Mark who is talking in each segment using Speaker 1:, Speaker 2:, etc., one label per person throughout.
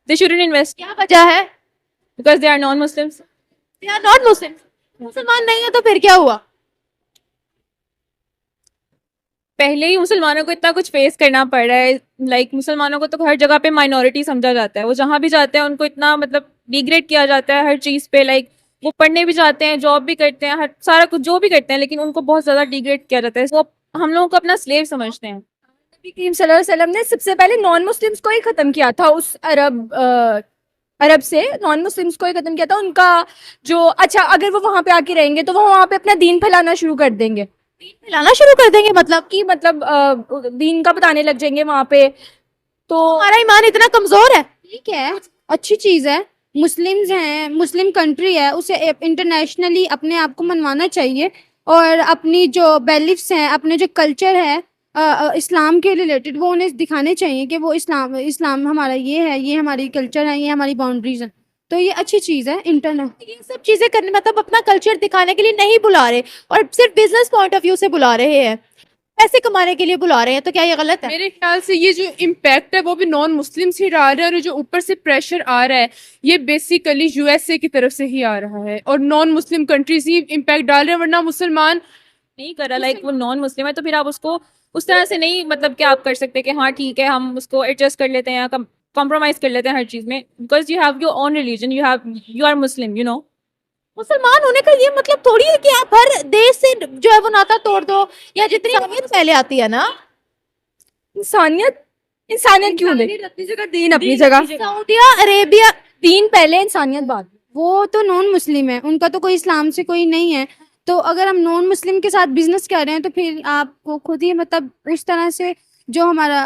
Speaker 1: They shouldn't invest
Speaker 2: क्या वजह है?
Speaker 1: because they are non-Muslims.
Speaker 2: They are not Muslim, मुसलमान नहीं है तो फिर क्या हुआ?
Speaker 1: पहले ही मुसलमानों को इतना कुछ फेस करना पड़ रहा है। लाइक मुसलमानों को तो हर जगह पे माइनॉरिटी समझा जाता है। वो जहाँ भी जाते हैं उनको इतना मतलब डिग्रेड किया जाता है हर चीज़ पे। लाइक वो पढ़ने भी जाते हैं, जॉब भी करते हैं, हर सारा कुछ जो भी करते हैं, लेकिन उनको बहुत ज़्यादा डिग्रेड किया जाता है। वो हम लोगों को अपना स्लेव समझते हैं।
Speaker 2: नबी करीम सल्लल्लाहु अलैहि वसल्लम ने सबसे पहले नॉन मुस्लिम्स को ही खत्म किया था, उस अरब से नॉन मुस्लिम्स को ही खत्म किया था। उनका जो अच्छा, अगर वो वहां पे आके रहेंगे तो वो वहां पे अपना दीन फैलाना शुरू कर देंगे। दीन फैलाना शुरू कर देंगे मतलब कि दीन का बताने लग जाएंगे वहां पे। तो हमारा ईमान इतना कमजोर है? ठीक है, अच्छी चीज है, मुस्लिम्स हैं, मुस्लिम कंट्री है, उसे इंटरनेशनली अपने आप को मनवाना चाहिए। और अपनी जो बिलीफ्स हैं, अपने जो कल्चर है इस्लाम के रिलेटेड, वो उन्हें दिखाने चाहिए कि वो इस्लाम इस्लाम हमारा ये है, ये हमारी कल्चर है, ये हमारी बाउंड्रीज है। तो ये अच्छी चीज़ है। इंटरनेट ये सब चीज़ें करने मतलब अपना कल्चर दिखाने के लिए नहीं बुला रहे और सिर्फ बिजनेस पॉइंट ऑफ व्यू से बुला रहे हैं, पैसे कमाने के लिए बुला रहे हैं, तो क्या ये गलत है?
Speaker 3: मेरे ख्याल से ये जो इम्पैक्ट है वो भी नॉन मुस्लिम से डाल रहा है, और जो ऊपर से प्रेशर आ रहा है ये बेसिकली यूएसए की तरफ से ही आ रहा है, और नॉन मुस्लिम कंट्रीज ही इम्पैक्ट डाल रहे हैं, वरना मुसलमान
Speaker 1: नहीं कर रहा। लाइक वो नॉन मुस्लिम है तो फिर आप उसको उस तरह से नहीं मतलब कि आप कर सकते कि हाँ ठीक है हम उसको एडजस्ट कर लेते हैं या कॉम्प्रोमाइज कर लेते हैं हर चीज़ में। Because you have your own religion, you are Muslim, you know.
Speaker 2: मुसलमान होने का ये मतलब थोड़ी है कि आप हर देश से जो है वो नाता तोड़ दो, या जितनी इंसानियत पहले आती है ना। इंसानियत इंसानियत क्यों नहीं? अपनी जगह, दीन अपनी जगह। सऊदी अरेबिया दीन पहले, इंसानियत बाद। वो तो नॉन मुस्लिम है, उनका तो कोई इस्लाम से कोई नहीं है। तो अगर हम नॉन मुस्लिम के साथ बिजनेस कर रहे हैं तो फिर आपको खुद ही मतलब उस तरह से जो हमारा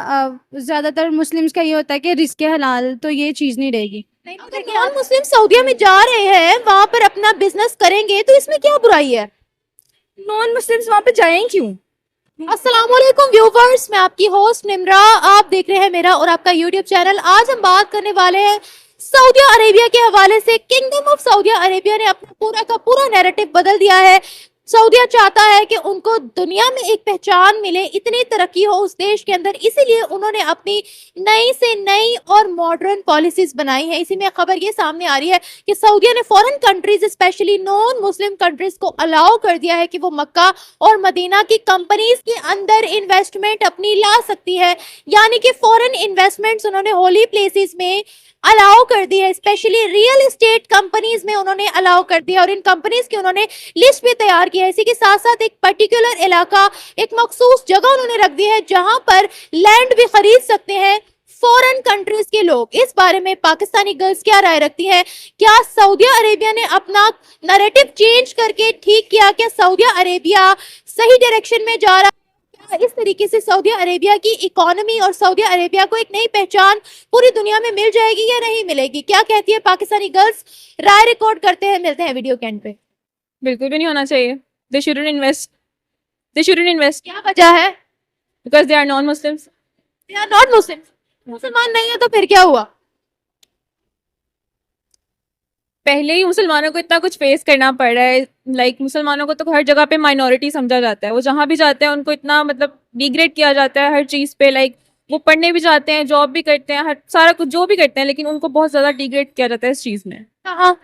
Speaker 2: ज्यादातर मुस्लिम्स का ये होता है कि रिस्क हलाल, तो ये चीज नहीं रहेगी। अगर नॉन मुस्लिम सऊदीया में जा रहे हैं, वहां पर अपना बिजनेस करेंगे, तो इसमें क्या बुराई है? नॉन मुस्लिम्स वहां पे जाएं क्यों? अस्सलामुअलैकुम व्यूवर्स, मैं आपकी होस्ट निम्रा, आप देख रहे हैं मेरा और आपका यूट्यूब चैनल। आज हम बात करने वाले हैं सऊदी अरेबिया के हवाले से। किंगडम ऑफ सऊदी अरेबिया ने अपना पूरा का पूरा नैरेटिव बदल दिया है। सऊदीया चाहता है कि उनको दुनिया में एक पहचान मिले, इतनी तरक्की हो उस देश के अंदर, इसीलिए उन्होंने अपनी नई से नई और मॉडर्न पॉलिसीज बनाई है। इसी में खबर ये सामने आ रही है कि सऊदीया ने foreign countries specially non Muslim countries को अलाउ कर दिया है कि वो मक्का और मदीना की कंपनीज के अंदर इन्वेस्टमेंट अपनी ला सकती है। यानी कि फॉरेन इन्वेस्टमेंट्स उन्होंने होली प्लेसेस में अलाउ कर दी है, स्पेशली रियल एस्टेट कंपनीज में उन्होंने अलाउ कर दिया, और इन कंपनीज की उन्होंने लिस्ट भी तैयार की है। इसी के साथ साथ एक पर्टिकुलर इलाका, एक मखसूस जगह उन्होंने रख दी है जहां पर लैंड भी खरीद सकते हैं फॉरेन कंट्रीज के लोग। इस बारे में पाकिस्तानी गर्ल्स क्या राय रखती हैं? क्या सऊदी अरेबिया ने अपना नैरेटिव चेंज करके ठीक किया? क्या सऊदी अरेबिया सही डायरेक्शन में जा रहा है? इस तरीके से सऊदी अरेबिया की इकोनॉमी और सऊदी अरेबिया को एक नई पहचान पूरी दुनिया में मिल जाएगी या नहीं मिलेगी? क्या कहती है पाकिस्तानी गर्ल्स? राय रिकॉर्ड करते हैं, मिलते हैं वीडियो के एंड पे।
Speaker 1: बिल्कुल भी नहीं होना चाहिए। They shouldn't invest, they shouldn't invest
Speaker 2: क्या वजह है?
Speaker 1: Because they are non Muslims.
Speaker 2: They are not Muslim, मुसलमान नहीं है तो फिर क्या हुआ?
Speaker 1: पहले ही मुसलमानों को इतना कुछ फेस करना पड़ रहा है। लाइक मुसलमानों को तो हर जगह पे माइनॉरिटी समझा जाता है। वो जहाँ भी जाते हैं उनको इतना मतलब डिग्रेड किया जाता है हर चीज़ पे। लाइक वो पढ़ने भी जाते हैं, जॉब भी करते हैं, हर सारा कुछ जो भी करते हैं, लेकिन उनको बहुत ज़्यादा डिग्रेड किया जाता है इस चीज़ में।
Speaker 2: हाँ,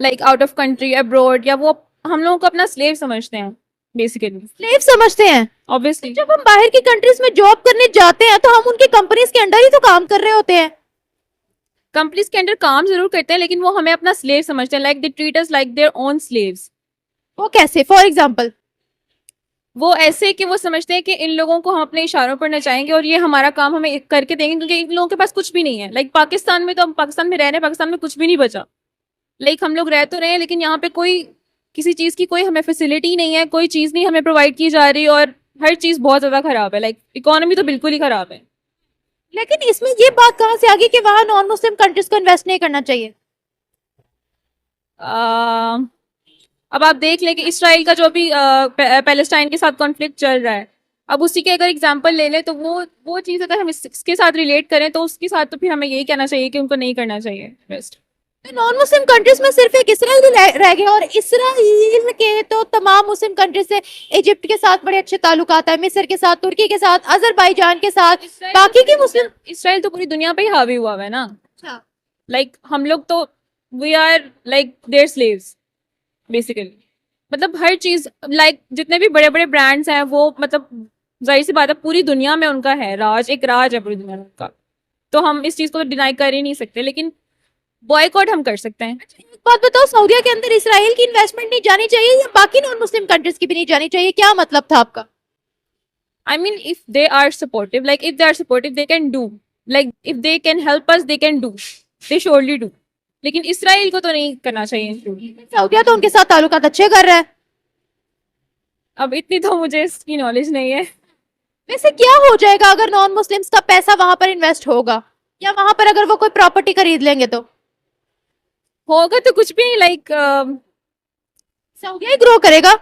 Speaker 1: like out of country, abroad, या वो हम लोगों को अपना स्लेव समझते हैं बेसिकली।
Speaker 2: स्लेव समझते हैं।
Speaker 1: ऑब्वियसली
Speaker 2: जब हम बाहर की कंट्रीज में जॉब करने जाते हैं तो हम उनकी कंपनीज के अंडर ही तो काम कर रहे होते हैं।
Speaker 1: कंपनीज के अंडर काम जरूर करते हैं, लेकिन वो हमें अपना स्लेव समझते हैं। Like they treat us like their own slaves.
Speaker 2: वो कैसे? फॉर एग्जाम्पल,
Speaker 1: वो ऐसे कि वो समझते हैं कि इन लोगों को हम अपने इशारों पर नचाएंगे और ये हमारा काम हमें करके देंगे, क्योंकि इन लोगों के पास कुछ भी नहीं है। लाइक पाकिस्तान में तो हम पाकिस्तान में रह रहे हैं, पाकिस्तान में कुछ भी नहीं बचा। लाइक हम लोग रह तो रहे हैं, लेकिन यहाँ पे कोई किसी चीज़ की कोई हमें फैसिलिटी नहीं है, कोई चीज़ नहीं हमें प्रोवाइड की जा रही, और हर चीज़ बहुत ज़्यादा ख़राब है। लाइक इकोनॉमी तो बिल्कुल ही ख़राब है।
Speaker 2: लेकिन इसमें ये बात कहाँ से आ गई कि वहां नॉन मुस्लिम कंट्रीज को इन्वेस्ट नहीं करना चाहिए?
Speaker 1: अब आप देख लें कि इसराइल का जो भी पैलेस्टाइन के साथ कॉन्फ्लिक्ट चल रहा है, अब उसी के अगर एग्जांपल ले लें तो वो चीज़ अगर हम इसके साथ रिलेट करें तो उसके साथ तो फिर हमें यही कहना चाहिए कि उनको नहीं करना चाहिए इन्वेस्ट।
Speaker 2: नॉन मुस्लिम कंट्रीज में सिर्फ एक इसराइल रह गया, और इसराइल के तो तमाम मुस्लिम कंट्रीज से इजिप्ट के साथ बड़े अच्छे ताल्लुकात है, मिस्र के साथ, तुर्की के साथ, अजरबैजान के साथ, बाकी के मुस्लिम।
Speaker 1: इसराइल तो पूरी दुनिया पे ही हावी हुआ है ना।
Speaker 2: अच्छा,
Speaker 1: लाइक हम लोग तो we are like their slaves basically. मतलब हर चीज लाइक जितने भी बड़े बड़े ब्रांड्स हैं वो मतलब जाहिर सी बात है पूरी दुनिया में उनका है राज, एक राज है पूरी दुनिया में उनका। तो हम इस चीज को तो डिनाई कर ही नहीं सकते, लेकिन बॉयकॉट हम कर सकते हैं।
Speaker 2: एक बात बताओ, सऊदीया के अंदर इसराइल की इन्वेस्टमेंट नहीं जानी चाहिए या बाकी नॉन मुस्लिम कंट्रीज की भी नहीं जानी चाहिए, क्या मतलब था आपका?
Speaker 1: I mean, if they are supportive, like if they are supportive, they can do. Like if they can help us, they can do. They surely do. लेकिन इसराइल को तो नहीं करना चाहिए।
Speaker 2: सऊदीया तो उनके साथ ताल्लुकात अच्छे कर रहा है।
Speaker 1: अब इतनी तो मुझे इसकी नॉलेज नहीं है।
Speaker 2: वैसे क्या हो जाएगा अगर नॉन मुस्लिम्स का पैसा वहां पर इन्वेस्ट होगा, या वहां पर अगर वो कोई प्रॉपर्टी खरीद लेंगे तो?
Speaker 1: होगा तो कुछ भी नहीं, लाइक
Speaker 2: सऊदीया ही ग्रो करेगा।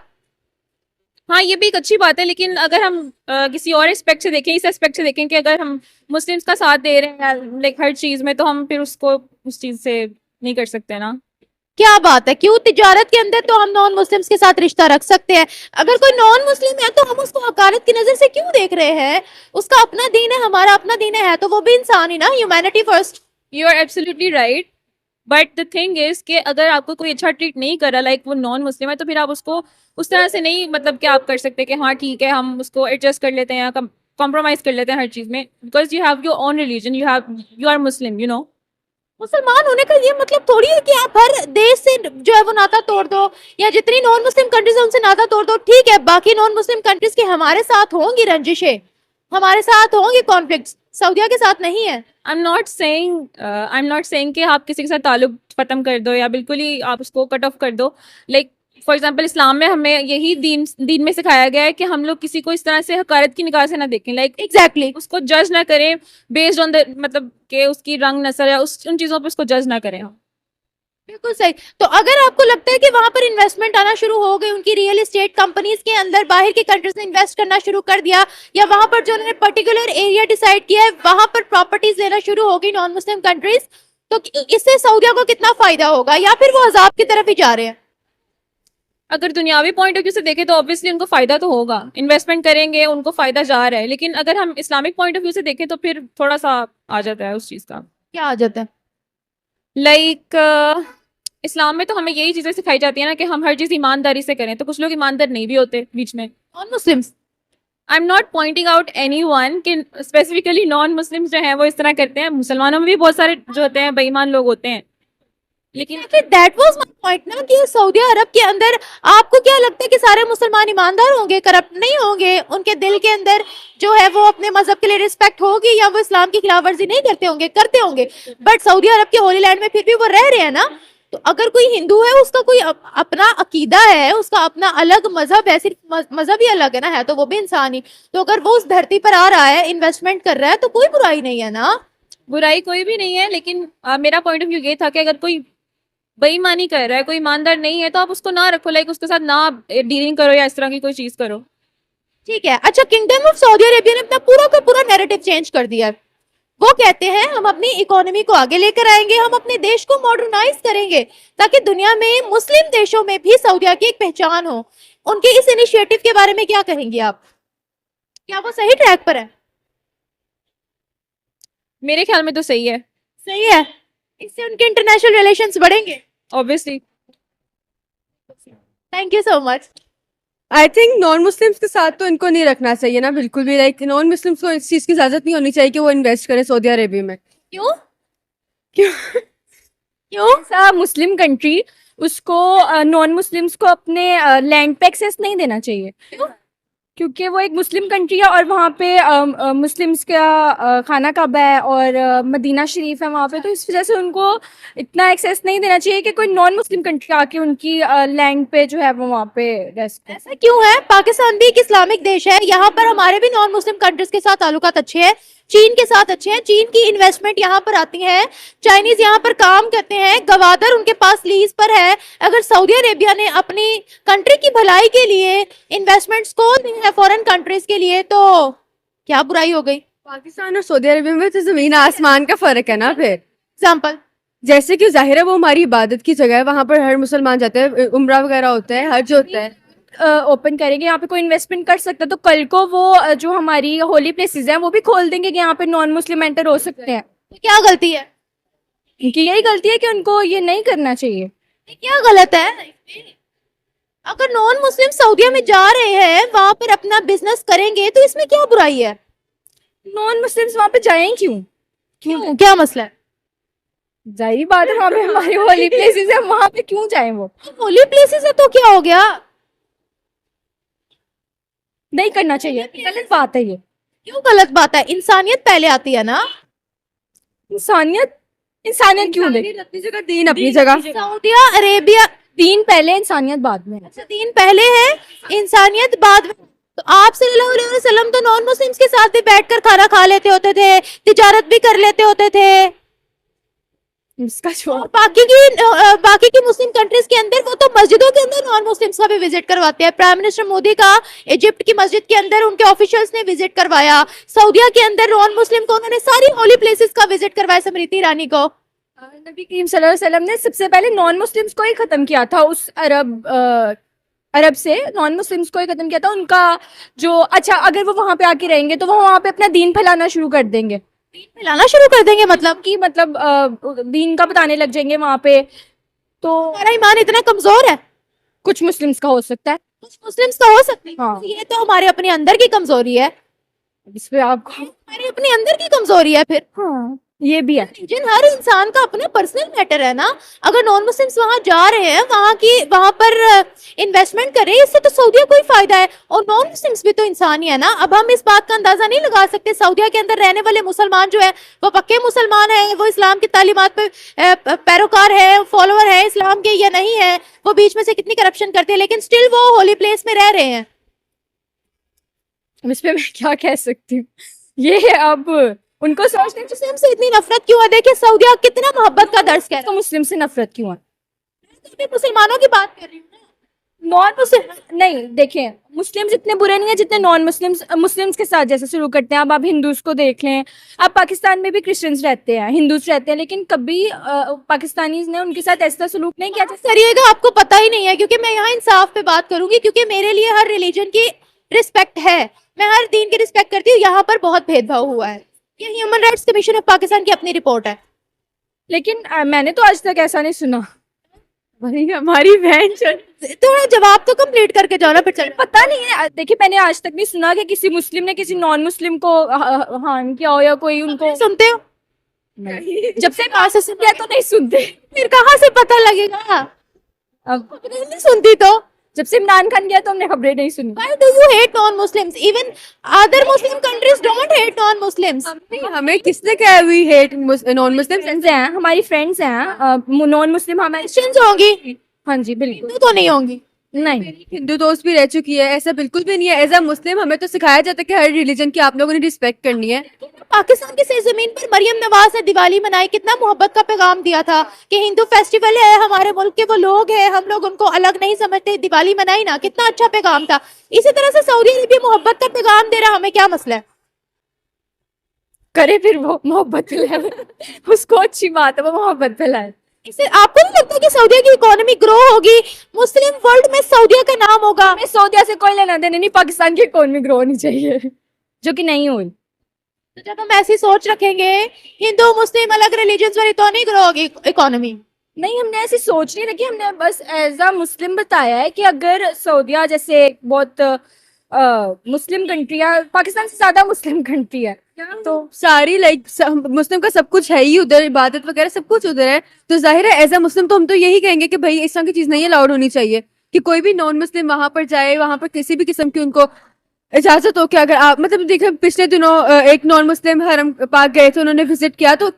Speaker 1: हाँ ये भी एक अच्छी बात है, लेकिन अगर हम किसी और एस्पेक्ट से देखें, इस एस्पेक्ट से देखें कि अगर हम मुस्लिम्स का साथ दे रहे हैं लाइक हर चीज में, तो हम फिर उसको उस चीज से नहीं कर सकते ना।
Speaker 2: क्या बात है, क्यों? तिजारत के अंदर तो हम नॉन मुस्लिम्स के साथ रिश्ता रख सकते हैं। अगर कोई नॉन मुस्लिम है तो हम उसको हकारत की नजर से क्यों देख रहे हैं? उसका अपना दीन है, हमारा अपना दीन है तो वो भी इंसान ही ना, humanity first.
Speaker 1: You are absolutely right, but the thing is कि अगर आपको कोई अच्छा ट्रीट नहीं कर रहा, लाइक वो नॉन मुस्लिम है, तो फिर आप उसको उस तरह से नहीं मतलब कि आप कर सकते कि हाँ ठीक है हम उसको एडजस्ट कर लेते हैं या कॉम्प्रोमाइज कर लेते हैं हर चीज में, because you have your own religion, you are Muslim, you know.
Speaker 2: मुसलमान होने का ये मतलब थोड़ी है कि आप हर देश से जो है वो नाता तोड़ दो, या जितनी नॉन मुस्लिम कंट्रीज है उनसे नाता तोड़ दो। ठीक है, बाकी नॉन मुस्लिम कंट्रीज के हमारे साथ होंगी रंजिशें, हमारे साथ होंगे कॉन्फ्लिक्ट्स, सऊदीया के साथ नहीं है।
Speaker 1: आई एम नॉट सेइंग कि आप किसी के साथ ताल्लुक खत्म कर दो या बिल्कुल ही आप उसको कट ऑफ कर दो। लाइक फॉर एग्जाम्पल इस्लाम में हमें यही दीन में सिखाया गया है कि हम लोग किसी को इस तरह से हकारत की निगाह से ना देखें, लाइक
Speaker 2: एग्जैक्टली
Speaker 1: उसको जज ना करें बेस्ड ऑन द मतलब कि उसकी रंग नस्ल या उन चीजों पर उसको जज ना करें हम।
Speaker 2: बिल्कुल सही। तो अगर आपको लगता है कि वहां पर इन्वेस्टमेंट आना शुरू हो गई, उनकी रियल एस्टेट कंपनीज के अंदर बाहर की कंट्रीज ने इन्वेस्ट करना शुरू कर दिया, या वहां पर जो उन्होंने पर्टिकुलर एरिया डिसाइड किया है वहां पर प्रॉपर्टीज लेना शुरू होगी नॉन मुस्लिम कंट्रीज, तो इससे सऊदीया को कितना फायदा होगा, या फिर वो अजाब की तरफ ही जा रहे हैं?
Speaker 1: अगर दुनियावी पॉइंट ऑफ व्यू से देखें तो ऑब्वियसली उनको फायदा तो होगा, इन्वेस्टमेंट करेंगे उनको फायदा जा रहा है, लेकिन अगर हम इस्लामिक पॉइंट ऑफ व्यू से देखें तो फिर थोड़ा सा आ जाता है उस चीज का।
Speaker 2: क्या आ जाता है?
Speaker 1: लाइक इस्लाम में तो हमें यही चीजें सिखाई जाती है ना कि हम हर चीज ईमानदारी से करें, तो कुछ लोग ईमानदार नहीं भी होते बीच में।
Speaker 2: Non Muslims?
Speaker 1: I am not pointing out anyone कि स्पेसिफिकली नॉन मुस्लिम्स जो हैं वो इस तरह करते हैं, मुसलमानों में भी बहुत सारे जो होते हैं बेईमान लोग होते हैं, लेकिन
Speaker 2: दैट वाज माय पॉइंट ना, कि सऊदी अरब के अंदर आपको क्या लगता है कि सारे मुसलमान ईमानदार होंगे, करप्ट नहीं होंगे? उनके दिल के अंदर जो है वो अपने मजहब के लिए रिस्पेक्ट होगी, या वो इस्लाम की खिलाफ वर्जी नहीं करते होंगे? करते होंगे, बट सऊदी अरब के होली लैंड में फिर भी वो रह रहे हैं ना। तो अगर कोई हिंदू है, उसका कोई अपना अकीदा है, उसका अपना अलग मजहब है, सिर्फ मजहब ही अलग है ना, है तो वो भी इंसान ही। तो अगर वो उस धरती पर आ रहा है, इन्वेस्टमेंट कर रहा है, तो कोई बुराई नहीं है ना।
Speaker 1: बुराई कोई भी नहीं है, लेकिन मेरा पॉइंट ऑफ व्यू ये था कि अगर कोई बेईमानी कर रहा है, कोई ईमानदार नहीं है, तो आप उसको ना रखो, लाइक उसके साथ ना डीलिंग करो या इस तरह की कोई चीज करो।
Speaker 2: ठीक है, अच्छा, किंगडम ऑफ सऊदी अरेबिया ने अपना पूरा का पूरा नैरेटिव चेंज कर दिया है। वो कहते हैं हम अपनी इकोनॉमी को आगे लेकर आएंगे, हम अपने देश को मॉडर्नाइज करेंगे ताकि दुनिया में मुस्लिम देशों में भी सऊदीया की एक पहचान हो। उनके इस इनिशिएटिव के बारे में क्या कहेंगे आप? क्या वो सही ट्रैक पर है?
Speaker 1: मेरे ख्याल में तो सही है।
Speaker 2: सही है, इससे उनके इंटरनेशनल रिलेशंस बढ़ेंगे
Speaker 1: obviously.
Speaker 2: Thank you so much.
Speaker 3: I think non Muslims के साथ तो इनको नहीं रखना चाहिए ना, बिल्कुल भी। लाइक नॉन मुस्लिम्स को इस चीज़ की इजाज़त नहीं होनी चाहिए कि वो इन्वेस्ट करें सऊदी अरेबिया में।
Speaker 2: क्यों?
Speaker 3: क्यों?
Speaker 2: क्यों?
Speaker 4: सा मुस्लिम कंट्री उसको नॉन मुस्लिम्स को अपने लैंड पे एक्सेस नहीं देना चाहिए, क्योंकि वो एक मुस्लिम कंट्री है और वहाँ पे मुस्लिम्स का खाना काबा है और मदीना शरीफ है वहाँ पे, तो इस वजह से उनको इतना एक्सेस नहीं देना चाहिए कि कोई नॉन मुस्लिम कंट्री आके उनकी लैंड पे जो है वो वहाँ पे रेस्ट करे।
Speaker 2: ऐसा क्यों है? पाकिस्तान भी एक इस्लामिक देश है, यहाँ पर हमारे भी नॉन मुस्लिम कंट्रीज के साथ ताल्लुकात अच्छे हैं, चीन के साथ अच्छे हैं, चीन की इन्वेस्टमेंट यहाँ पर आती है, चाइनीज यहाँ पर काम करते हैं, गवादर उनके पास लीज पर है। अगर सऊदी अरेबिया ने अपनी कंट्री की भलाई के लिए इन्वेस्टमेंट्स को दी है फॉरेन कंट्रीज के लिए, तो क्या बुराई हो गई?
Speaker 3: पाकिस्तान और सऊदी अरेबिया में तो ज़मीन आसमान का फ़र्क है ना। फिर
Speaker 2: एग्जाम्पल
Speaker 3: जैसे कि जाहिर है वो हमारी इबादत की जगह है, वहाँ पर हर मुसलमान जाते हैं, उम्रा वगैरह होता है, हज होता है।
Speaker 4: ओपन करेंगे यहाँ पे कोई इन्वेस्टमेंट कर सकता है, तो कल को वो जो हमारी होली प्लेसेस हैं वो भी खोल देंगे कि यहाँ पे नॉन मुस्लिम एंटर हो सकते हैं।
Speaker 2: तो क्या गलती है?
Speaker 4: उनकी यही गलती है कि उनको ये नहीं करना चाहिए।
Speaker 2: क्या गलत है? अगर नॉन मुस्लिम सऊदीया में जा रहे हैं, वहां पर अपना बिजनेस करेंगे, तो इसमें क्या बुराई है?
Speaker 4: नॉन मुस्लिम्स वहां पे जाएं क्यों?
Speaker 2: क्यों, क्या मसला है?
Speaker 4: जाहिर बात है, वहां पे हमारी होली प्लेसेस है, वहां पे क्यों जाएं वो?
Speaker 2: होली प्लेसेस है तो क्या हो गया?
Speaker 4: नहीं करना चाहिए, गलत बात है ये।
Speaker 2: क्यों गलत बात है? इंसानियत पहले आती है ना।
Speaker 4: इंसानियत, इंसानियत क्यों दे?
Speaker 3: अपनी जगह, दीन अपनी जगह।
Speaker 2: सऊदिया अरेबिया,
Speaker 4: दीन पहले, इंसानियत बाद में।
Speaker 2: अच्छा दीन पहले है, इंसानियत बाद में। तो आप सल्लल्लाहु अलैहि वसल्लम तो नॉन मुस्लिम्स के साथ भी बैठकर खाना खा लेते होते थे, तिजारत भी कर लेते होते थे।
Speaker 4: इसका छोड़।
Speaker 2: बाकी की मुस्लिम कंट्रीज के अंदर वो तो मस्जिदों के अंदर नॉन मुस्लिम्स का भी विजिट करवाते हैं। प्राइम मिनिस्टर मोदी का इजिप्ट की मस्जिद के अंदर उनके ऑफिशियल्स ने विजिट करवाया। सऊदीया के अंदर नॉन मुस्लिम को उन्होंने सारी होली प्लेसेस का विजिट करवाया स्मृति ईरानी को।
Speaker 4: नबी करीम सल्लल्लाहु अलैहि वसल्लम ने सबसे पहले नॉन मुस्लिम्स को ही खत्म किया था, उस अरब से नॉन मुस्लिम्स को ही खत्म किया था। उनका जो, अच्छा अगर वो वहां पे आके रहेंगे तो वो वहां पे अपना दीन फैलाना शुरू कर देंगे।
Speaker 2: दीन फैलाना शुरू कर देंगे मतलब?
Speaker 4: कि मतलब दीन का बताने लग जाएंगे वहां पे। तो
Speaker 2: हमारा ईमान इतना कमजोर है?
Speaker 4: कुछ मुस्लिम्स का हो सकता है।
Speaker 2: कुछ मुस्लिम्स का हो सकता है।
Speaker 4: हाँ।
Speaker 2: ये तो हमारे अपने अंदर की कमजोरी है।
Speaker 4: इस पे आपको,
Speaker 2: हमारे अपने अंदर की कमजोरी है फिर।
Speaker 4: हाँ ये भी है।
Speaker 2: रिलीजन हर इंसान का अपना पर्सनल मैटर है ना। अगर नॉन मुस्लिम्स वहां जा रहे हैं, वहां पर इन्वेस्टमेंट कर रहे हैं, इससे तो सऊदीया को ही फायदा है। और नॉन मुस्लिम्स भी तो इंसान ही है ना। अब हम इस बात का अंदाजा नहीं लगा सकते सऊदीया के अंदर रहने वाले मुसलमान जो है वो पक्के मुसलमान है, वो इस्लाम की तालीमात पे पैरोकार है, फॉलोअर है इस्लाम के या नहीं है। वो बीच में से कितनी करप्शन करते हैं, लेकिन स्टिल वो होली प्लेस में रह रहे हैं।
Speaker 4: अब इस पे मैं क्या कह सकती हूँ, ये है अब उनको सोचने।
Speaker 2: मुस्लिम से इतनी नफरत क्यों है? देखिए सऊदीया कितना मोहब्बत का दर्ज कह रहा
Speaker 4: तो मुस्लिम से नफरत क्यों है?
Speaker 2: है। तो मैं मुसलमानों की बात कर रही हूँ ना।
Speaker 4: नॉन मुस्लिम नहीं, देखें मुस्लिम्स इतने बुरे नहीं है जितने नॉन मुस्लिम्स मुस्लिम्स के साथ जैसे शुरू करते हैं। अब आप हिंदूज को देख लें, अब पाकिस्तान में भी क्रिश्चियंस रहते हैं, हिंदूज रहते हैं, लेकिन कभी पाकिस्तानीज ने उनके साथ ऐसा सलूक नहीं किया जैसे।
Speaker 2: करिएगा, आपको पता ही नहीं है, क्योंकि मैं यहाँ इंसाफ पे बात करूंगी, क्योंकि मेरे लिए हर रिलीजन की रिस्पेक्ट है। मैं हर दीन की रिस्पेक्ट करती हूँ। यहाँ पर बहुत भेदभाव हुआ है। ये human rights commission of Pakistan की अपनी रिपोर्ट है।
Speaker 4: लेकिन मैंने तो आज तक ऐसा नहीं सुना।
Speaker 3: भाई हमारी बहन
Speaker 2: थोड़ा जवाब तो कंप्लीट करके जाओ ना फिर चल।
Speaker 4: पता नहीं है, देखिए मैंने आज तक नहीं सुना कि किसी मुस्लिम ने किसी नॉन मुस्लिम को हार्म किया हो या कोई उनको।
Speaker 2: सुनते हो?
Speaker 4: जब से कहा से सुन लिया तो नहीं सुनते।
Speaker 2: फिर कहाँ से पता लगेगा?
Speaker 4: अब
Speaker 2: नहीं सुनती तो?
Speaker 4: जब से इमरान खान गया तो हमने खबरें नहीं सुनी।
Speaker 2: Why do you hate non-Muslims? Even other Muslim countries don't hate non-Muslims.
Speaker 3: हमें किसने कहा we hate non Muslim?
Speaker 4: Friends हैं, हमारी फ्रेंड्स हैं नॉन मुस्लिम हमारे।
Speaker 2: Christians होंगी,
Speaker 4: हाँ जी बिल्कुल।
Speaker 2: हिंदू तो नहीं होंगी।
Speaker 4: नहीं,
Speaker 3: हिंदू दोस्त भी रह चुकी है, ऐसा बिल्कुल भी नहीं है। एज अ मुस्लिम हमें तो सिखाया जाता है कि हर रिलीजन की आप लोगों ने रिस्पेक्ट करनी है।
Speaker 2: पाकिस्तान की सरजमीन पर मरियम नवाज ने दिवाली मनाई, कितना मोहब्बत का पैगाम दिया था कि हिंदू फेस्टिवल है, हमारे मुल्क के वो लोग हैं, हम लोग उनको अलग नहीं समझते। दिवाली मनाई ना, कितना अच्छा पैगाम था। इसी तरह से सऊदी अरब मोहब्बत का पैगाम दे रहा, हमें क्या मसला है?
Speaker 4: करे फिर वो मोहब्बत फैलाए। उसको अच्छी बात है वो मोहब्बत फैलाए।
Speaker 2: इससे आपको नहीं लगता कि सऊदीया की इकोनॉमी ग्रो होगी, मुस्लिम वर्ल्ड में सऊदीया का नाम होगा?
Speaker 4: हमें सऊदीया से कोई लेना देना नहीं, पाकिस्तान की इकोनॉमी ग्रो होनी चाहिए, जो कि नहीं हुई।
Speaker 2: तो जब हम ऐसी सोच रखेंगे हिंदू मुस्लिम अलग रिलीजन्स वाली, तो नहीं ग्रो होगी इकोनॉमी।
Speaker 4: नहीं, हमने ऐसी सोच नहीं रखी, हमने बस एज अ मुस्लिम बताया है कि अगर सऊदीया जैसे बहुत मुस्लिम कंट्री है, पाकिस्तान से ज्यादा मुस्लिम कंट्री है,
Speaker 3: तो सारी मुस्लिम का सब कुछ है ही उधर, इबादत वगैरह सब कुछ उधर है। तो जाहिर है एज अ मुस्लिम तो हम तो यही कहेंगे कि भाई इस तरह की चीज नहीं अलाउड होनी चाहिए कि कोई भी नॉन मुस्लिम वहां पर जाए, वहां पर किसी भी किस्म की उनको इजाजत हो कि अगर आप मतलब देखें पिछले दिनों एक नॉन मुस्लिम हरम पाक गए थे, उन्होंने विजिट किया, तो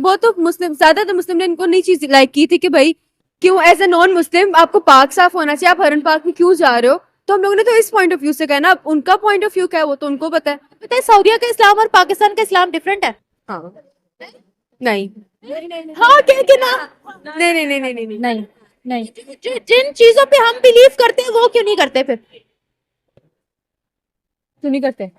Speaker 3: वो तो मुस्लिम ज्यादातर मुस्लिम ने इनको नई चीज लाइक की थी कि भाई क्यों एज ए नॉन मुस्लिम आपको पाक साफ होना चाहिए, आप हरम पाक में क्यों जा रहे हो। तो हम लोगों ने तो इस पॉइंट ऑफ व्यू से कहना, उनका पॉइंट ऑफ व्यू क्या है वो तो उनको पता है।
Speaker 2: पता है सऊदीया का इस्लाम और पाकिस्तान का इस्लाम डिफरेंट है?
Speaker 3: हाँ नहीं
Speaker 2: हाँ क्या कि ना?
Speaker 3: नहीं नहीं नहीं नहीं नहीं
Speaker 4: नहीं नहीं,
Speaker 2: जिन चीजों पे हम बिलीव करते हैं वो क्यों नहीं करते फिर?
Speaker 4: तो नहीं करते।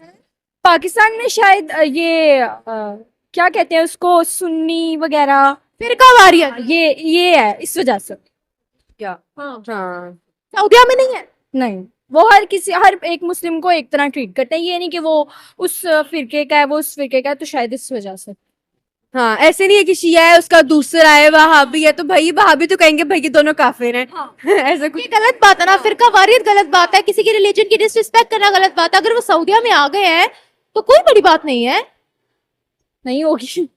Speaker 4: पाकिस्तान में शायद ये क्या कहते हैं उसको, सुन्नी वगैरह
Speaker 2: फिरका वारियत
Speaker 4: ये है, इस वजह से।
Speaker 3: क्या? हाँ
Speaker 2: सऊदीया में नहीं है।
Speaker 4: नहीं, वो हर एक मुस्लिम को एक तरह ट्रीट करते हैं, ये नहीं कि वो उस फिरके का है वो उस फिरके का है, तो शायद इस वजह से।
Speaker 3: हाँ, ऐसे नहीं है कि शिया है उसका दूसरा है वहाबी है, तो भाई वहाबी तो कहेंगे भाई ये दोनों काफिर हैं। ऐसा कुछ
Speaker 2: ये गलत बात है ना, फिरका वारियत गलत बात है, किसी के रिलीजन की डिसरिस्पेक्ट करना गलत बात है। अगर वो सऊदीया में आ गए हैं तो कोई बड़ी बात नहीं है,
Speaker 4: नहीं होगी,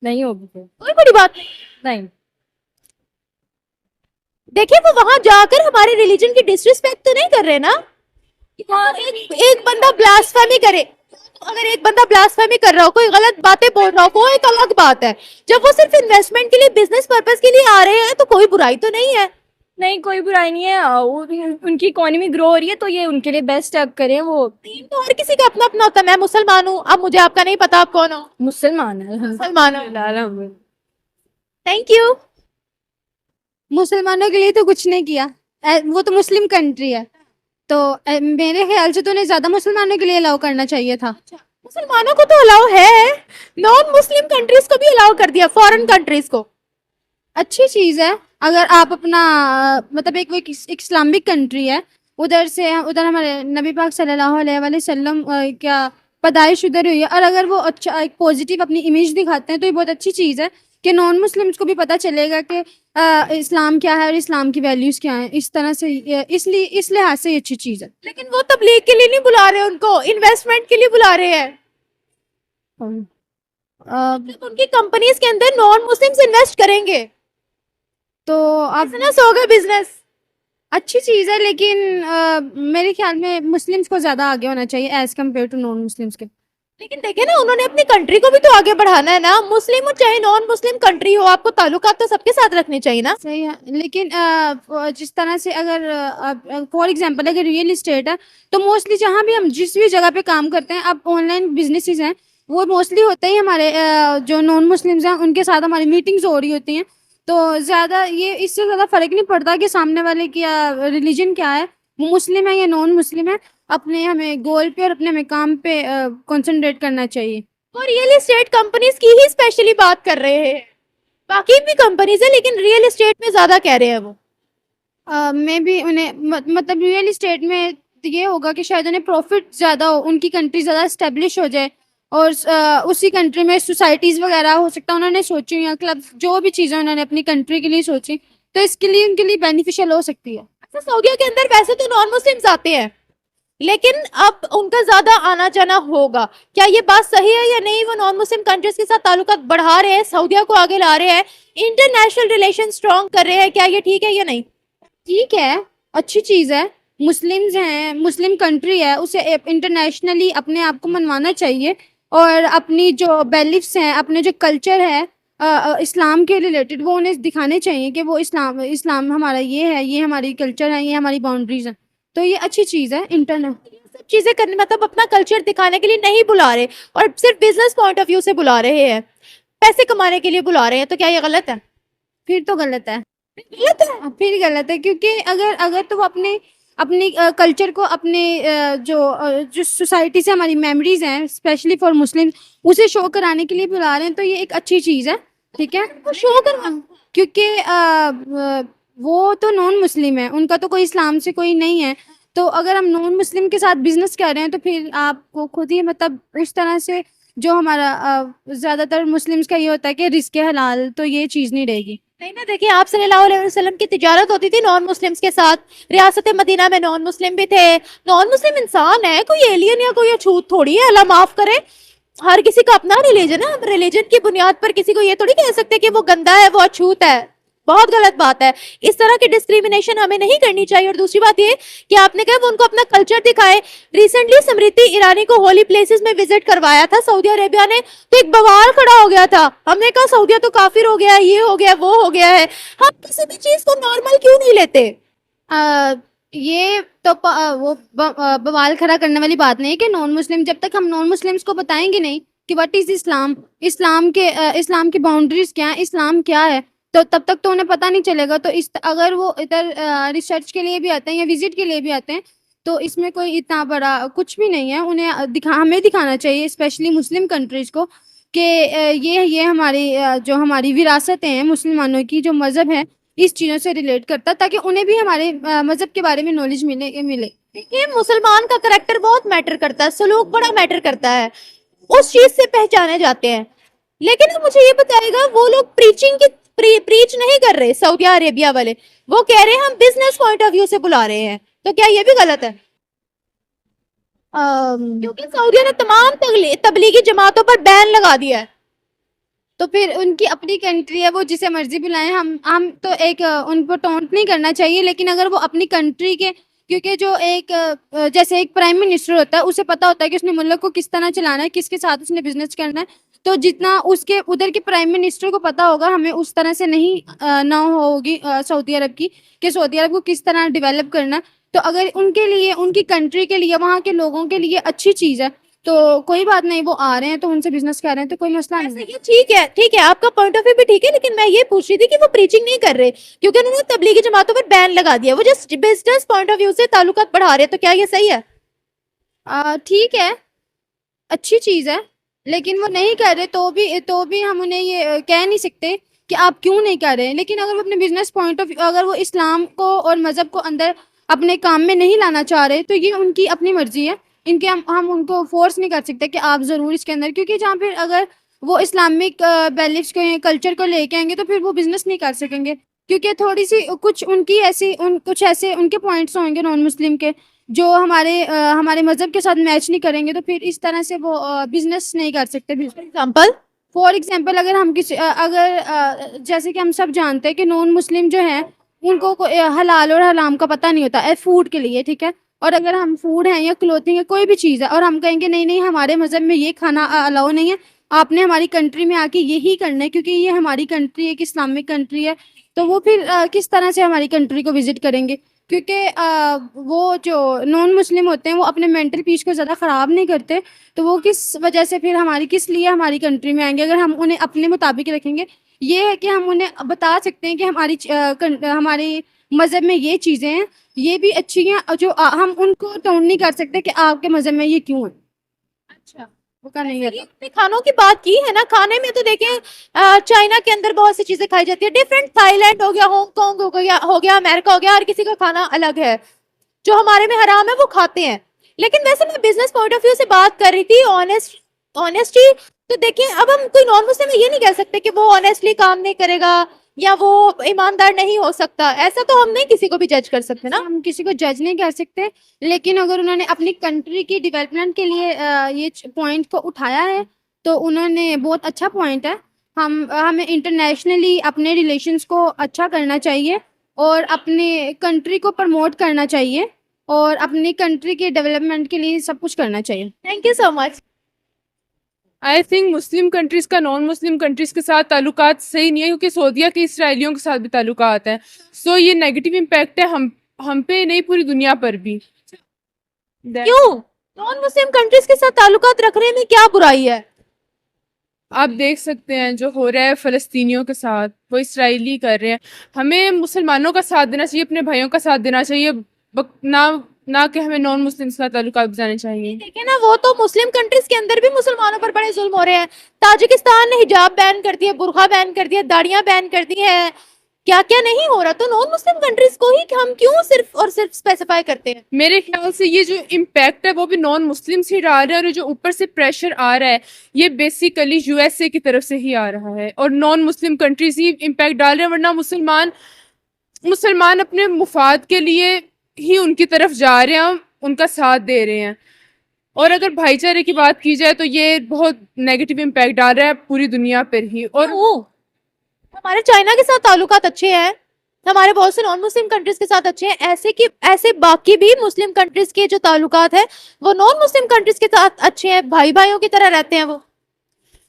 Speaker 4: नहीं होगी फिर।
Speaker 2: कोई बड़ी बात नहीं।
Speaker 4: नहीं,
Speaker 2: देखिए वो वहां जाकर हमारे रिलीजन की डिसरिस्पेक्ट तो नहीं कर रहे ना। एक बंदा ब्लास्फेमी करे, अगर एक बंदा ब्लास्फेमी कर रहा हो, कोई गलत बातें बोल रहा हो, वो एक अलग बात है। जब वो सिर्फ इन्वेस्टमेंट के लिए, बिजनेस पर्पस के लिए आ रहे हैं तो कोई बुराई तो नहीं है।
Speaker 4: नहीं कोई बुराई नहीं है, उनकी इकोनॉमी ग्रो हो रही है तो ये उनके लिए बेस्ट है, अब करें वो।
Speaker 2: दीन तो हर किसी का अपना अपना होता है। मैं मुसलमान हूँ, अब मुझे आपका नहीं पता आप कौन हो।
Speaker 4: मुसलमान है।
Speaker 2: मुसलमान हो,
Speaker 3: अल्हम्दुलिल्लाह।
Speaker 2: Thank you.
Speaker 5: मुसलमानों के लिए तो कुछ नहीं किया, वो तो मुस्लिम कंट्री है, तो मेरे ख्याल से तो उन्हें ज्यादा मुसलमानों के लिए अलाउ करना चाहिए था।
Speaker 2: मुसलमानों को तो अलाउ है, नॉन मुस्लिम कंट्रीज को भी अलाउ कर दिया, फॉरेन कंट्रीज को।
Speaker 5: अच्छी चीज है अगर आप अपना मतलब एक इस्लामिक कंट्री है, उधर हमारे नबी पाक सल्लल्लाहु अलैहि वसल्लम क्या पैदाइश उधर हुई है, और अगर वो अच्छा एक पॉजिटिव अपनी इमेज दिखाते हैं तो ये बहुत अच्छी चीज है कि नॉन मुस्लिम्स को भी पता चलेगा कि इस्लाम क्या है और इस्लाम की वैल्यूज क्या हैं। इस तरह से इसलिए इस लिहाज से ये अच्छी चीज है।
Speaker 2: लेकिन वो तबलीग के लिए नहीं बुला रहे, उनको इन्वेस्टमेंट के लिए बुला रहे हैं। जब उनकी कंपनीज के अंदर नॉन मुस्लिम्स इन्वेस्ट करेंगे
Speaker 5: तो अब
Speaker 2: बिजनेस होगा, बिजनेस।
Speaker 5: अच्छी चीज है, लेकिन मेरे ख्याल में मुस्लिम्स को ज्यादा आगे होना चाहिए as compare to non Muslims के।
Speaker 2: लेकिन देखिए ना, उन्होंने अपनी कंट्री को भी तो आगे बढ़ाना है ना। मुस्लिम हो चाहे नॉन मुस्लिम कंट्री हो, आपको ताल्लुकात तो सबके साथ रखने चाहिए ना।
Speaker 5: सही है, लेकिन जिस तरह से अगर फॉर एग्जांपल अगर रियल इस्टेट है तो मोस्टली जहाँ भी हम जिस भी जगह पे काम करते हैं, अब ऑनलाइन बिजनेसेस हैं, वो मोस्टली होते ही हमारे जो नॉन मुस्लिम्स हैं उनके साथ हमारी मीटिंग्स हो रही होती हैं। तो ज़्यादा ये इससे ज़्यादा फर्क नहीं पड़ता कि सामने वाले क्या रिलीजन क्या है, वो मुस्लिम है या नॉन मुस्लिम है। अपने हमें गोल पे और अपने हमें काम पे कंसंट्रेट करना चाहिए।
Speaker 2: और रियल एस्टेट कंपनीज की ही स्पेशली बात कर रहे हैं, बाकी भी कंपनीज है लेकिन रियल एस्टेट में ज्यादा कह रहे हैं वो।
Speaker 5: मैं भी उन्हें मतलब रियल इस्टेट में ये होगा कि शायद उन्हें प्रॉफिट ज़्यादा हो, उनकी कंट्री ज़्यादा इस्टेब्लिश हो जाए, और उसी कंट्री में सोसाइटीज़ वगैरह हो सकता है उन्होंने सोची या क्लब जो भी चीज़ें उन्होंने अपनी कंट्री के लिए सोची, तो इसके लिए उनके लिए बेनिफिशियल हो सकती है।
Speaker 2: अच्छा, सऊदीया के अंदर वैसे तो नॉन मुस्लिम्स आते हैं, लेकिन अब उनका ज्यादा आना जाना होगा। क्या ये बात सही है या नहीं? वो नॉन मुस्लिम कंट्रीज के साथ ताल्लुकात बढ़ा रहे हैं, सऊदीया को आगे ला रहे हैं, इंटरनेशनल रिलेशन स्ट्रॉन्ग कर रहे हैं, क्या ये ठीक है या नहीं?
Speaker 5: ठीक है, अच्छी चीज़ है। मुस्लिम्स हैं, मुस्लिम कंट्री है, उसे इंटरनेशनली अपने आप को मनवाना चाहिए, और अपनी जो बिलीफ्स हैं, अपने जो कल्चर है इस्लाम के रिलेटेड, वो उन्हें दिखाने चाहिए कि वो इस्लाम हमारा ये है, ये हमारी कल्चर है, ये हमारी बाउंड्रीज हैं। तो ये अच्छी चीज़ है।
Speaker 2: सब चीजें करने मतलब अपना कल्चर दिखाने के लिए नहीं बुला रहे, और सिर्फ बिजनेस पॉइंट ऑफ व्यू से बुला रहे हैं, पैसे कमाने के लिए बुला रहे हैं, तो क्या ये गलत है?
Speaker 5: फिर तो गलत है,
Speaker 2: गलत है।
Speaker 5: फिर गलत है, क्योंकि अगर तो वो अपनी कल्चर को अपने जो सोसाइटी से हमारी मेमोरीज हैं स्पेशली फॉर मुस्लिम, उसे शो कराने के लिए बुला रहे हैं, तो ये एक अच्छी चीज़ है। ठीक है,
Speaker 2: वो शो करना,
Speaker 5: क्योंकि वो तो नॉन मुस्लिम है, उनका तो कोई इस्लाम से कोई नहीं है। तो अगर हम नॉन मुस्लिम के साथ बिजनेस कर रहे हैं तो फिर आपको खुद ही मतलब उस तरह से जो हमारा ज़्यादातर मुस्लिम्स का ये होता है कि रिस्क हलाल, तो ये चीज़ नहीं रहेगी।
Speaker 2: नहीं ना। देखिए, आप सल्लल्लाहु अलैहि वसल्लम की तिजारत होती थी नॉन मुस्लिम्स के साथ, रियासत मदीना में नॉन मुस्लिम भी थे। नॉन मुस्लिम इंसान है, कोई एलियन या कोई अछूत थोड़ी है, अल्लाह माफ करे। हर किसी का अपना रिलीजन है, हम रिलीजन की बुनियाद पर किसी को ये थोड़ी कह सकते कि वो गंदा है, वो अछूत है। बहुत गलत बात है, इस तरह की डिस्क्रिमिनेशन हमें नहीं करनी चाहिए। और दूसरी बात ये कि आपने कहा वो उनको अपना कल्चर दिखाए। रिसेंटली स्मृति ईरानी को होली प्लेसेस में विजिट करवाया था सऊदी अरेबिया ने, तो एक बवाल खड़ा हो गया था। हमने कहा सऊदिया तो काफिर हो गया है, ये हो गया, वो हो गया है। हम किसी भी चीज को नॉर्मल क्यों नहीं लेते?
Speaker 5: ये तो बवाल खड़ा करने वाली बात नहीं है कि नॉन मुस्लिम, जब तक हम नॉन मुस्लिम्स को बताएंगे नहीं कि व्हाट इज इस्लाम, इस्लाम की बाउंड्रीज क्या है, इस्लाम क्या है, तो तब तक तो उन्हें पता नहीं चलेगा। तो अगर वो इधर रिसर्च के लिए भी आते हैं या विजिट के लिए भी आते हैं, तो इसमें कोई इतना बड़ा कुछ भी नहीं है। उन्हें हमें दिखाना चाहिए स्पेशली मुस्लिम कंट्रीज को कि ये हमारी जो हमारी विरासतें हैं मुसलमानों की, जो मज़हब है, इस चीज़ों से रिलेट करता, ताकि उन्हें भी हमारे मज़हब के बारे में नॉलेज मिले।
Speaker 2: देखिए, मुसलमान का करेक्टर बहुत मैटर करता है, सलूक बड़ा मैटर करता है, उस चीज से पहचाने जाते हैं। लेकिन अब मुझे ये बताएगा, वो लोग प्रीचिंग की प्रीच नहीं कर रहे सऊदी अरेबिया वाले, वो कह रहे हैं हम बिजनेस पॉइंट ऑफ व्यू से बुला रहे हैं, तो क्या ये भी गलत है? क्योंकि सऊदिया ने तमाम तबलीगी जमातों पर बैन लगा दिया है।
Speaker 5: तो फिर उनकी अपनी कंट्री है, वो जिसे मर्जी बुलाएं, हम तो एक उनको टोंट नहीं करना चाहिए, लेकिन अगर वो अपनी कंट्री के, क्योंकि जो एक जैसे एक प्राइम मिनिस्टर होता है, उसे पता होता है कि उसने मुल्क को किस तरह चलाना है, किसके साथ उसने बिजनेस करना है, तो जितना उसके उधर के प्राइम मिनिस्टर को पता होगा, हमें उस तरह से नहीं ना होगी सऊदी अरब की, कि सऊदी अरब को किस तरह डेवलप करना है। तो अगर उनके लिए, उनकी कंट्री के लिए, वहाँ के लोगों के लिए अच्छी चीज़ है, तो कोई बात नहीं, वो आ रहे हैं तो उनसे बिजनेस कर रहे हैं, तो कोई मसला नहीं है।
Speaker 2: ठीक है, आपका पॉइंट ऑफ व्यू भी ठीक है, लेकिन मैं ये पूछ रही थी कि वो प्रीचिंग नहीं कर रहे क्योंकि उन्होंने तबलीगी जमातों पर बैन लगा दिया, वो just business point of view से ताल्लुकात बढ़ा रहे हैं, तो क्या ये सही है?
Speaker 5: ठीक है, अच्छी चीज़ है, लेकिन वो नहीं कर रहे, तो भी हम उन्हें ये कह नहीं सकते कि आप क्यों नहीं कर रहे। लेकिन अगर वो अपने बिजनेस पॉइंट ऑफ व्यू, अगर वो इस्लाम को और मज़हब को अंदर अपने काम में नहीं लाना चाह रहे, तो ये उनकी अपनी मर्जी है, इनके हम उनको फोर्स नहीं कर सकते कि आप ज़रूर इसके अंदर, क्योंकि जहाँ फिर अगर वो इस्लामिक वैल्यूज के कल्चर को लेके आएंगे, तो फिर वो बिजनेस नहीं कर सकेंगे, क्योंकि थोड़ी सी कुछ उनकी ऐसी कुछ ऐसे उनके पॉइंट्स होंगे नॉन मुस्लिम के, जो हमारे मज़हब के साथ मैच नहीं करेंगे, तो फिर इस तरह से वो बिजनेस नहीं कर सकते।
Speaker 2: एग्जाम्पल?
Speaker 5: फॉर एग्जाम्पल, अगर हम किसी जैसे कि हम सब जानते हैं कि नॉन मुस्लिम जो है, उनको हलाल और हराम का पता नहीं होता है फूड के लिए, ठीक है, और अगर हम फूड है या क्लोथिंग है, कोई भी चीज़ है, और हम कहेंगे नहीं नहीं हमारे मज़हब में ये खाना अलाउ नहीं है, आपने हमारी कंट्री में आके यही करना है क्योंकि ये हमारी कंट्री है, एक इस्लामिक कंट्री है, तो वो फिर किस तरह से हमारी कंट्री को विजिट करेंगे? क्योंकि वो जो नॉन मुस्लिम होते हैं, वो अपने मेंटल पीस को ज़्यादा ख़राब नहीं करते, तो वो किस वजह से फिर किस लिए हमारी कंट्री में आएंगे? अगर हम उन्हें अपने मुताबिक रखेंगे, ये है कि हम उन्हें बता सकते हैं कि हमारे मज़हब में ये चीज़ें हैं, ये भी अच्छी हैं, जो हम उनको टोन नहीं कर सकते कि आपके मज़हब में ये क्यों है।
Speaker 2: अच्छा,
Speaker 5: वो का नहीं है।
Speaker 2: अपने खानों की बात की है ना, खाने में तो देखें चाइना के अंदर बहुत सी चीजें खाई जाती है, डिफरेंट, थाईलैंड हो गया, हांगकांग हो गया, अमेरिका हो गया, हर किसी का खाना अलग है, जो हमारे में हराम है वो खाते हैं। लेकिन वैसे मैं बिजनेस पॉइंट ऑफ व्यू से बात कर रही थी, ऑनेस्टी, तो देखिए अब हम कोई नॉन मुस्लिम ये नहीं कह सकते कि वो ऑनेस्टली काम नहीं करेगा या वो ईमानदार नहीं हो सकता, ऐसा तो हम नहीं किसी को भी जज कर सकते ना।
Speaker 5: हम किसी को जज नहीं कर सकते, लेकिन अगर उन्होंने अपनी कंट्री की डेवलपमेंट के लिए ये पॉइंट को उठाया है, तो उन्होंने बहुत अच्छा पॉइंट है। हमें इंटरनेशनली अपने रिलेशंस को अच्छा करना चाहिए और अपने कंट्री को प्रमोट करना चाहिए और अपनी कंट्री के डेवलपमेंट के लिए सब कुछ करना चाहिए।
Speaker 2: Thank you so much.
Speaker 6: I think Muslim countries का नॉन मुस्लिम कंट्रीज़ के साथ ताल्लुकात सही नहीं है, क्योंकि सऊदीया के इसराइलियों के साथ भी ताल्लुकात हैं। सो ये नेगेटिव इम्पैक्ट है हम पे नहीं, पूरी दुनिया पर भी।
Speaker 2: क्यों नॉन मुस्लिम कंट्रीज के साथ ताल्लुकात रखने में क्या बुराई है?
Speaker 6: आप देख सकते हैं जो हो रहा है फ़लस्तीनियों के साथ, वो इसराइली कर रहे हैं। हमें मुसलमानों का साथ देना चाहिए, अपने भाइयों का साथ देना चाहिए, ना कि हमें नॉन मुस्लिम्स का ताल्लुकात बचाने चाहिए।
Speaker 2: देखिए ना, वो तो मुस्लिम कंट्रीज के अंदर भी मुसलमानों पर बड़े जुल्म हो रहे हैं। ताजिकिस्तान ने हिजाब बैन कर दिया, बुरखा बैन कर दिया, दाढ़ियां बैन कर दी है, क्या क्या नहीं हो रहा। तो नॉन मुस्लिम कंट्रीज को ही हम क्यों सिर्फ और सिर्फ स्पेसिफाई करते हैं?
Speaker 6: मेरे ख्याल से ये जो इम्पैक्ट है वो भी नॉन मुस्लिम ही डाल रहे हैं, और जो ऊपर से प्रेशर आ रहा है ये बेसिकली यूएसए की तरफ से ही आ रहा है, और नॉन मुस्लिम कंट्रीज ही इम्पैक्ट डाल रहे हैं। वरना मुसलमान अपने मुफाद के लिए ही उनकी तरफ जा रहे हैं, उनका साथ दे रहे हैं। और अगर भाईचारे की बात की जाए तो ये बहुत नेगेटिव इम्पैक्ट डाल रहा है पूरी दुनिया पर ही। और
Speaker 2: हमारे चाइना के साथ ताल्लुकात अच्छे हैं, हमारे बहुत से नॉन मुस्लिम कंट्रीज के साथ अच्छे हैं, ऐसे बाकी भी मुस्लिम कंट्रीज के जो ताल्लुकात है वो नॉन मुस्लिम कंट्रीज के साथ अच्छे हैं, भाई भाइयों की तरह रहते हैं वो।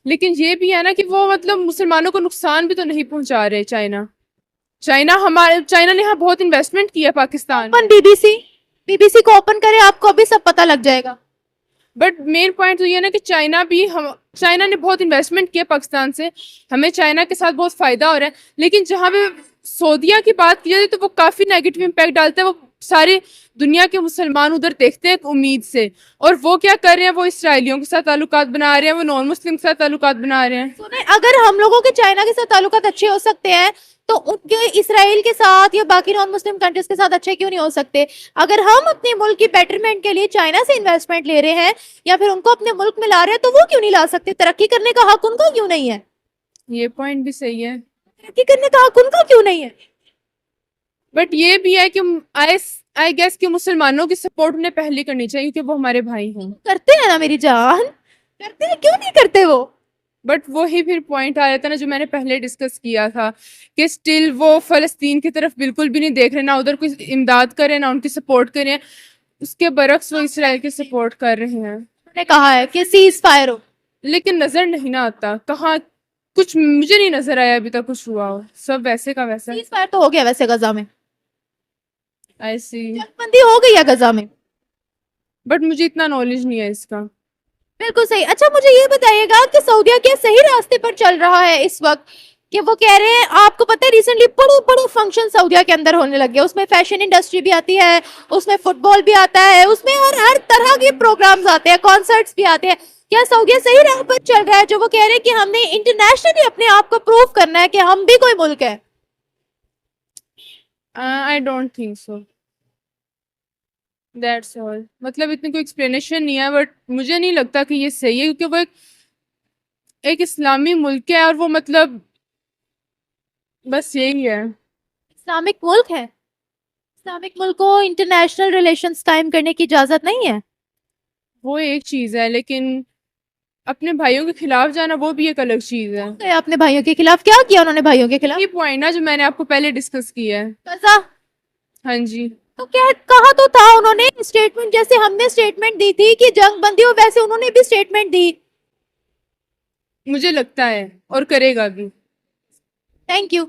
Speaker 6: लेकिन ये भी है ना कि वो मतलब मुसलमानों को नुकसान भी तो नहीं पहुंचा रहे। चाइना ने यहाँ बहुत इन्वेस्टमेंट किया पाकिस्तान।
Speaker 2: ओपन बीबीसी को ओपन करें, आपको अभी सब पता लग जाएगा।
Speaker 6: बट मेन पॉइंट तो ये है ना कि चाइना ने बहुत इन्वेस्टमेंट किया पाकिस्तान से, हमें चाइना के साथ बहुत फ़ायदा हो रहा है। लेकिन जहाँ पे सऊदीया की बात की जाती है तो वो काफ़ी नेगेटिव इम्पैक्ट डालता है। वो सारी दुनिया के मुसलमान उधर देखते हैं उम्मीद से, और वो क्या कर रहे हैं, वो इसराइलियों के साथ ताल्लुकात बना रहे हैं, वो नॉन मुस्लिम के साथ ताल्लुकात बना रहे हैं।
Speaker 2: सुने, अगर हम लोगों के चाइना के साथ ताल्लुकात अच्छे हो सकते हैं तो उनके इसराइल के साथ या बाकी नॉन मुस्लिम कंट्रीज के साथ अच्छे क्यों नहीं हो सकते? अगर हम अपने मुल्क की बेटरमेंट के लिए चाइना से इन्वेस्टमेंट ले रहे हैं या फिर उनको अपने मुल्क में ला रहे हैं, तो वो क्यों नहीं ला सकते? तरक्की करने का हक उनका क्यों नहीं है?
Speaker 6: ये पॉइंट भी सही है,
Speaker 2: तरक्की करने का हक उनका क्यों नहीं है?
Speaker 6: बट ये भी है कि आई गेस कि मुसलमानों की सपोर्ट उन्हें पहले करनी चाहिए क्योंकि वो हमारे भाई हैं।
Speaker 2: करते हैं ना मेरी जान, करते हैं, क्यों नहीं करते वो?
Speaker 6: बट वही फिर पॉइंट आ जाता ना जो मैंने पहले डिस्कस किया था कि स्टिल वो फलस्तीन की तरफ बिल्कुल भी नहीं देख रहे, ना उधर कोई इमदाद करें ना उनकी सपोर्ट करें, उसके बरक्स वो इसराइल की सपोर्ट कर रहे हैं।
Speaker 2: उन्होंने कहा है कि सीज फायर हो,
Speaker 6: लेकिन नजर नहीं ना आता कहाँ, कुछ मुझे नहीं नजर आया अभी तक कुछ हुआ हो, सब वैसे का वैसा।
Speaker 2: सीज फायर तो हो गया वैसे गजा में,
Speaker 6: आई सी,
Speaker 2: जंगबंदी हो गई है गजा में।
Speaker 6: बट मुझे इतना नॉलेज नहीं है इसका।
Speaker 2: बिल्कुल सही। अच्छा मुझे ये बताइएगा कि सऊदीया क्या सही रास्ते पर चल रहा है इस वक्त? कि वो कह रहे हैं, आपको पता है रिसेंटली बड़े बड़े फंक्शन सऊदीया के अंदर होने लगे, उसमें फैशन इंडस्ट्री भी आती है, उसमें फुटबॉल भी आता है, उसमें हर तरह के प्रोग्राम्स आते हैं, कॉन्सर्ट्स भी आते हैं। क्या सऊदीया सही राह पर चल रहा है जो वो कह रहे हैं कि हमने इंटरनेशनली अपने आप को प्रूव करना है कि हम भी कोई मुल्क है?
Speaker 6: I don't think so, that's all. मतलब इतनी कोई एक्सप्लेनेशन नहीं है, बट मुझे नहीं लगता कि ये सही है क्योंकि वो एक इस्लामी मुल्क है और वो मतलब बस यही है।
Speaker 2: इस्लामिक मुल्क है, इस्लामिक मुल्क को इंटरनेशनल रिलेशंस कायम करने की इजाजत नहीं है।
Speaker 6: वो एक चीज है, लेकिन अपने भाइयों के खिलाफ जाना वो भी एक अलग चीज है।
Speaker 2: गए अपने भाइयों के खिलाफ, क्या किया उन्होंने भाइयों के खिलाफ?
Speaker 6: ये पॉइंट ना जो मैंने आपको पहले डिस्कस किया है।
Speaker 2: गजा
Speaker 6: हाँ जी,
Speaker 2: तो क्या कहा तो था उन्होंने, स्टेटमेंट जैसे हमने स्टेटमेंट दी थी कि जंग बंदी हो, वैसे उन्होंने भी स्टेटमेंट दी।
Speaker 6: मुझे लगता है और करेगा भी।
Speaker 2: Thank you.